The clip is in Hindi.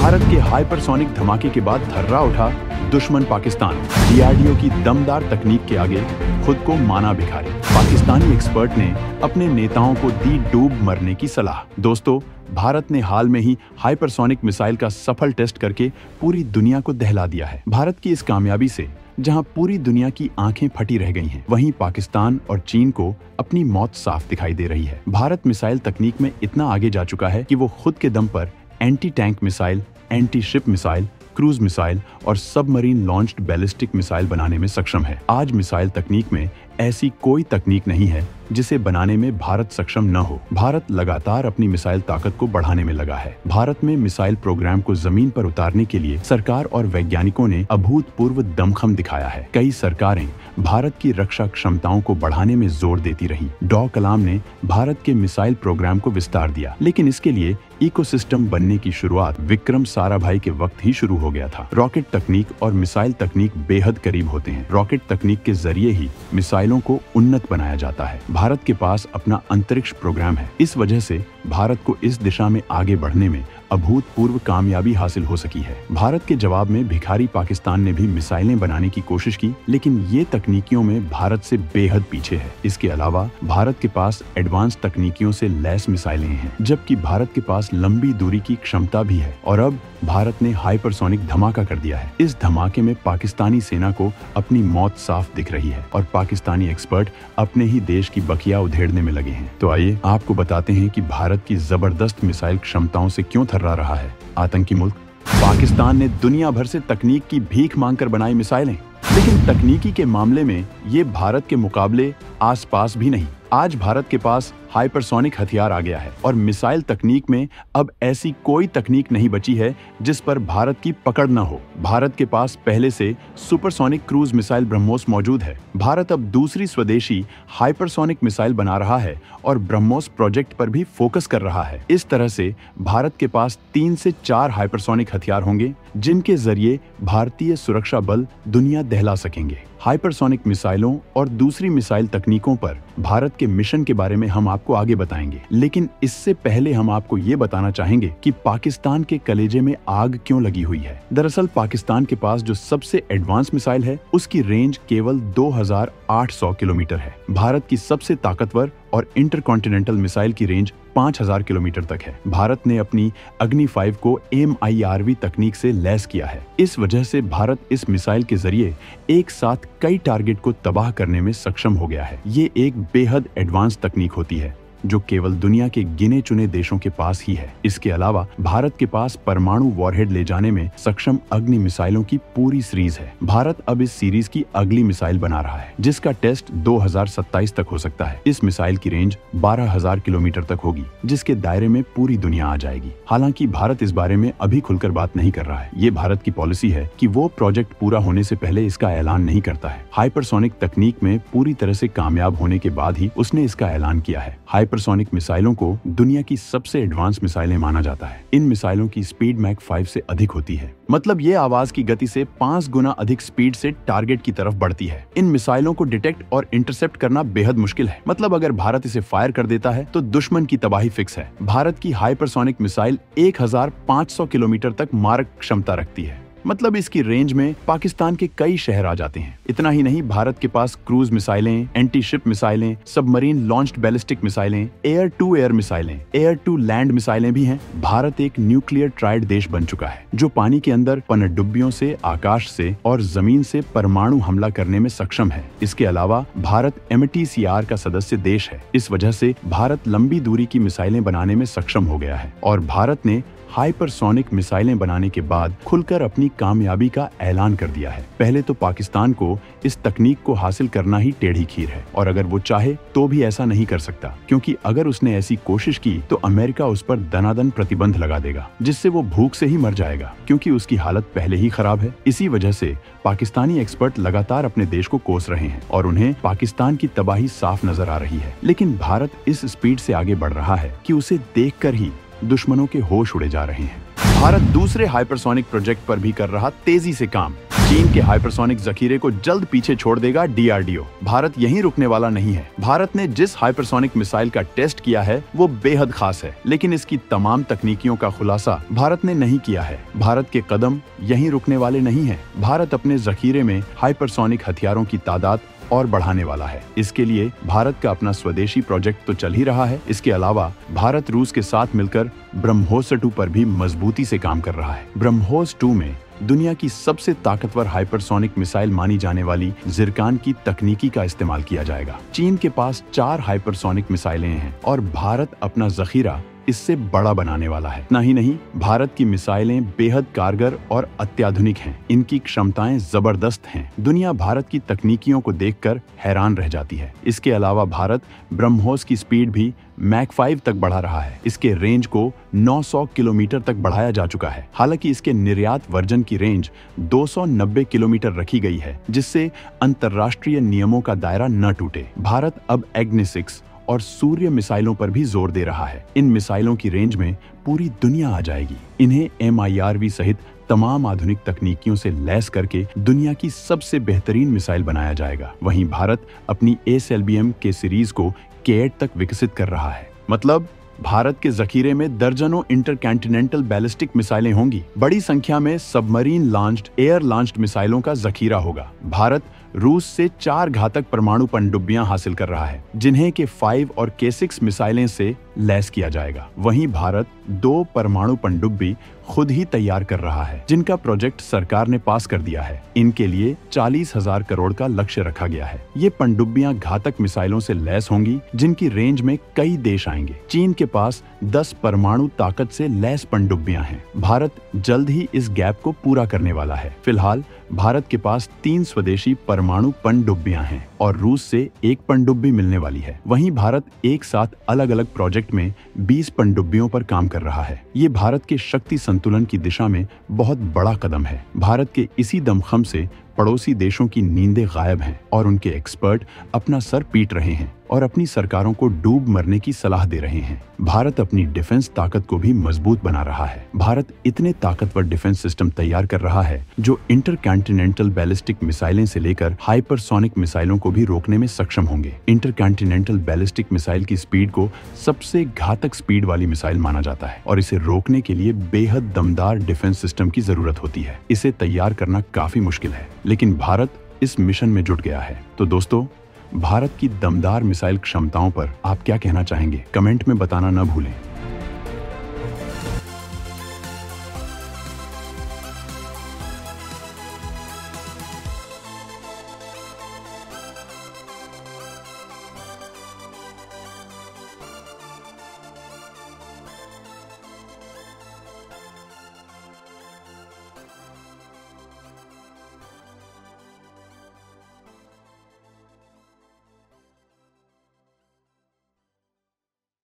भारत के हाइपरसोनिक धमाके के बाद थर्रा उठा दुश्मन पाकिस्तान। डीआरडीओ की दमदार तकनीक के आगे खुद को माना भिखारी। पाकिस्तानी एक्सपर्ट ने अपने नेताओं को दी डूब मरने की सलाह। दोस्तों, भारत ने हाल में ही हाइपरसोनिक मिसाइल का सफल टेस्ट करके पूरी दुनिया को दहला दिया है। भारत की इस कामयाबी से जहां पूरी दुनिया की आंखें फटी रह गई हैं, वहीं पाकिस्तान और चीन को अपनी मौत साफ दिखाई दे रही है। भारत मिसाइल तकनीक में इतना आगे जा चुका है कि वो खुद के दम पर anti tank missile, anti ship missile, cruise missile और सबमरीन लॉन्च्ड बैलिस्टिक मिसाइल बनाने में सक्षम है। आज मिसाइल तकनीक में ऐसी कोई तकनीक नहीं है जिसे बनाने में भारत सक्षम न हो। भारत लगातार अपनी मिसाइल ताकत को बढ़ाने में लगा है। भारत में मिसाइल प्रोग्राम को जमीन पर उतारने के लिए सरकार और वैज्ञानिकों ने अभूतपूर्व दमखम दिखाया है। कई सरकारें भारत की रक्षा क्षमताओं को बढ़ाने में जोर देती रहीं। डॉ कलाम ने भारत के मिसाइल प्रोग्राम को विस्तार दिया, लेकिन इसके लिए इकोसिस्टम बनने की शुरुआत विक्रम साराभाई के वक्त ही शुरू हो गया था। रॉकेट तकनीक और मिसाइल तकनीक बेहद करीब होते हैं। रॉकेट तकनीक के जरिए ही मिसाइलों को उन्नत बनाया जाता है। भारत के पास अपना अंतरिक्ष प्रोग्राम है। इस वजह से भारत को इस दिशा में आगे बढ़ने में अभूतपूर्व कामयाबी हासिल हो सकी है। भारत के जवाब में भिखारी पाकिस्तान ने भी मिसाइलें बनाने की कोशिश की, लेकिन ये तकनीकियों में भारत से बेहद पीछे है। इसके अलावा भारत के पास एडवांस तकनीकियों से लैस मिसाइलें हैं, जबकि भारत के पास लंबी दूरी की क्षमता भी है। और अब भारत ने हाइपरसोनिक धमाका कर दिया है। इस धमाके में पाकिस्तानी सेना को अपनी मौत साफ दिख रही है और पाकिस्तानी एक्सपर्ट अपने ही देश की बखिया उधेड़ने में लगे हैं। तो आइए आपको बताते हैं कि भारत की जबरदस्त मिसाइल क्षमताओं से क्यों थर्रा रहा है आतंकी मुल्क। पाकिस्तान ने दुनिया भर से तकनीक की भीख मांगकर बनाई मिसाइलें, लेकिन तकनीकी के मामले में ये भारत के मुकाबले आसपास भी नहीं। आज भारत के पास हाइपरसोनिक हथियार आ गया है और मिसाइल तकनीक में अब ऐसी कोई तकनीक नहीं बची है जिस पर भारत की पकड़ न हो। भारत के पास पहले से सुपरसोनिक क्रूज मिसाइल ब्रह्मोस मौजूद है। भारत अब दूसरी स्वदेशी हाइपरसोनिक मिसाइल बना रहा है और ब्रह्मोस प्रोजेक्ट पर भी फोकस कर रहा है। इस तरह से भारत के पास 3 से 4 हाइपरसोनिक हथियार होंगे जिनके जरिए भारतीय सुरक्षा बल दुनिया दहला सकेंगे। हाइपरसोनिक मिसाइलों और दूसरी मिसाइल तकनीकों पर भारत के मिशन के बारे में हम आपको आगे बताएंगे, लेकिन इससे पहले हम आपको ये बताना चाहेंगे कि पाकिस्तान के कलेजे में आग क्यों लगी हुई है। दरअसल पाकिस्तान के पास जो सबसे एडवांस मिसाइल है उसकी रेंज केवल 2800 किलोमीटर है। भारत की सबसे ताकतवर और इंटरकॉन्टिनेंटल मिसाइल की रेंज 5000 किलोमीटर तक है। भारत ने अपनी अग्नि 5 को MIRV तकनीक से लैस किया है। इस वजह से भारत इस मिसाइल के जरिए एक साथ कई टारगेट को तबाह करने में सक्षम हो गया है। ये एक बेहद एडवांस तकनीक होती है जो केवल दुनिया के गिने चुने देशों के पास ही है। इसके अलावा भारत के पास परमाणु वॉरहेड ले जाने में सक्षम अग्नि मिसाइलों की पूरी सीरीज है। भारत अब इस सीरीज की अगली मिसाइल बना रहा है जिसका टेस्ट 2027 तक हो सकता है। इस मिसाइल की रेंज 12000 किलोमीटर तक होगी, जिसके दायरे में पूरी दुनिया आ जाएगी। हालांकि भारत इस बारे में अभी खुलकर बात नहीं कर रहा है। ये भारत की पॉलिसी है कि वो प्रोजेक्ट पूरा होने से पहले इसका ऐलान नहीं करता है। हाइपरसोनिक तकनीक में पूरी तरह से कामयाब होने के बाद ही उसने इसका ऐलान किया है। हाइपरसोनिक मिसाइलों को दुनिया की सबसे एडवांस मिसाइलें माना जाता है। इन मिसाइलों की स्पीड मैक 5 से अधिक होती है, मतलब ये आवाज की गति से 5 गुना अधिक स्पीड से टारगेट की तरफ बढ़ती है। इन मिसाइलों को डिटेक्ट और इंटरसेप्ट करना बेहद मुश्किल है। मतलब अगर भारत इसे फायर कर देता है तो दुश्मन की तबाही फिक्स है। भारत की हाइपरसोनिक मिसाइल 1500 किलोमीटर तक मारक क्षमता रखती है। मतलब इसकी रेंज में पाकिस्तान के कई शहर आ जाते हैं। इतना ही नहीं, भारत के पास क्रूज मिसाइलें, एंटी शिप मिसाइलें, सबमरीन लॉन्च्ड बैलिस्टिक मिसाइलें, एयर टू एयर मिसाइलें, एयर टू लैंड मिसाइलें भी हैं। भारत एक न्यूक्लियर ट्राइड देश बन चुका है जो पानी के अंदर, पनडुब्बियों से, आकाश से और जमीन से परमाणु हमला करने में सक्षम है। इसके अलावा भारत MTCR का सदस्य देश है। इस वजह से भारत लंबी दूरी की मिसाइलें बनाने में सक्षम हो गया है और भारत ने हाइपरसोनिक मिसाइलें बनाने के बाद खुलकर अपनी कामयाबी का ऐलान कर दिया है। पहले तो पाकिस्तान को इस तकनीक को हासिल करना ही टेढ़ी खीर है और अगर वो चाहे तो भी ऐसा नहीं कर सकता, क्योंकि अगर उसने ऐसी कोशिश की तो अमेरिका उस पर दनादन प्रतिबंध लगा देगा, जिससे वो भूख से ही मर जाएगा, क्योंकि उसकी हालत पहले ही खराब है। इसी वजह से पाकिस्तानी एक्सपर्ट लगातार अपने देश को कोस रहे हैं और उन्हें पाकिस्तान की तबाही साफ नजर आ रही है। लेकिन भारत इस स्पीड से आगे बढ़ रहा है कि उसे देखकर ही दुश्मनों के होश उड़े जा रहे हैं। भारत दूसरे हाइपरसोनिक प्रोजेक्ट पर भी कर रहा तेजी से काम। चीन के हाइपरसोनिक जखीरे को जल्द पीछे छोड़ देगा DRDO। भारत यहीं रुकने वाला नहीं है। भारत ने जिस हाइपरसोनिक मिसाइल का टेस्ट किया है वो बेहद खास है, लेकिन इसकी तमाम तकनीकियों का खुलासा भारत ने नहीं किया है। भारत के कदम यहीं रुकने वाले नहीं हैं। भारत अपने जखीरे में हाइपरसोनिक हथियारों की तादाद और बढ़ाने वाला है। इसके लिए भारत का अपना स्वदेशी प्रोजेक्ट तो चल ही रहा है। इसके अलावा भारत रूस के साथ मिलकर ब्रह्मोस 2 पर भी मजबूती से काम कर रहा है। ब्रह्मोस 2 में दुनिया की सबसे ताकतवर हाइपरसोनिक मिसाइल मानी जाने वाली जिरकान की तकनीकी का इस्तेमाल किया जाएगा। चीन के पास 4 हाइपरसोनिक मिसाइलें हैं और भारत अपना जखीरा इससे बड़ा बनाने वाला है। इतना ही नहीं, भारत की मिसाइलें बेहद कारगर और अत्याधुनिक हैं। इनकी क्षमताएं जबरदस्त हैं। दुनिया भारत की तकनीकियों को देखकर हैरान रह जाती है। इसके अलावा भारत ब्रह्मोस की स्पीड भी मैक 5 तक बढ़ा रहा है। इसके रेंज को 900 किलोमीटर तक बढ़ाया जा चुका है। हालांकि इसके निर्यात वर्जन की रेंज 290 किलोमीटर रखी गई है, जिससे अंतर्राष्ट्रीय नियमों का दायरा न टूटे। भारत अब एग्नि-6 और सूर्य मिसाइलों पर भी जोर दे रहा है। इन मिसाइलों की रेंज में पूरी दुनिया आ जाएगी। इन्हें MIRV सहित तमाम आधुनिक तकनीकियों से लैस करके दुनिया की सबसे बेहतरीन मिसाइल बनाया जाएगा। वहीं भारत अपनी ASLBM के सीरीज को K8 तक विकसित कर रहा है। मतलब भारत के जखीरे में दर्जनों इंटरकॉन्टिनेंटल बैलिस्टिक मिसाइलें होंगी। बड़ी संख्या में सबमरीन लॉन्च्ड, एयर लॉन्च्ड मिसाइलों का जखीरा होगा। भारत रूस से 4 घातक परमाणु पनडुब्बियां हासिल कर रहा है, जिन्हें K5 और K6 मिसाइलें से लैस किया जाएगा। वहीं भारत 2 परमाणु पनडुब्बी खुद ही तैयार कर रहा है, जिनका प्रोजेक्ट सरकार ने पास कर दिया है। इनके लिए 40,000 करोड़ का लक्ष्य रखा गया है। ये पनडुब्बियां घातक मिसाइलों से लैस होंगी, जिनकी रेंज में कई देश आएंगे। चीन के पास 10 परमाणु ताकत से लैस पनडुब्बियां हैं। भारत जल्द ही इस गैप को पूरा करने वाला है। फिलहाल भारत के पास 3 स्वदेशी परमाणु पनडुब्बियां हैं और रूस से 1 पनडुब्बी मिलने वाली है। वहीं भारत एक साथ अलग अलग प्रोजेक्ट में 20 पनडुब्बियों पर काम कर रहा है। ये भारत के शक्ति संतुलन की दिशा में बहुत बड़ा कदम है। भारत के इसी दमखम से पड़ोसी देशों की नींदें गायब हैं और उनके एक्सपर्ट अपना सर पीट रहे हैं और अपनी सरकारों को डूब मरने की सलाह दे रहे हैं। भारत अपनी डिफेंस ताकत को भी मजबूत बना रहा है। भारत इतने ताकतवर डिफेंस सिस्टम तैयार कर रहा है जो इंटरकॉन्टिनेंटल बैलिस्टिक मिसाइलें से लेकर हाइपरसोनिक मिसाइलों को भी रोकने में सक्षम होंगे। इंटरकॉन्टिनेंटल बैलिस्टिक मिसाइल की स्पीड को सबसे घातक स्पीड वाली मिसाइल माना जाता है और इसे रोकने के लिए बेहद दमदार डिफेंस सिस्टम की जरूरत होती है। इसे तैयार करना काफी मुश्किल है, लेकिन भारत इस मिशन में जुट गया है। तो दोस्तों, भारत की दमदार मिसाइल क्षमताओं पर आप क्या कहना चाहेंगे? कमेंट में बताना न भूलें।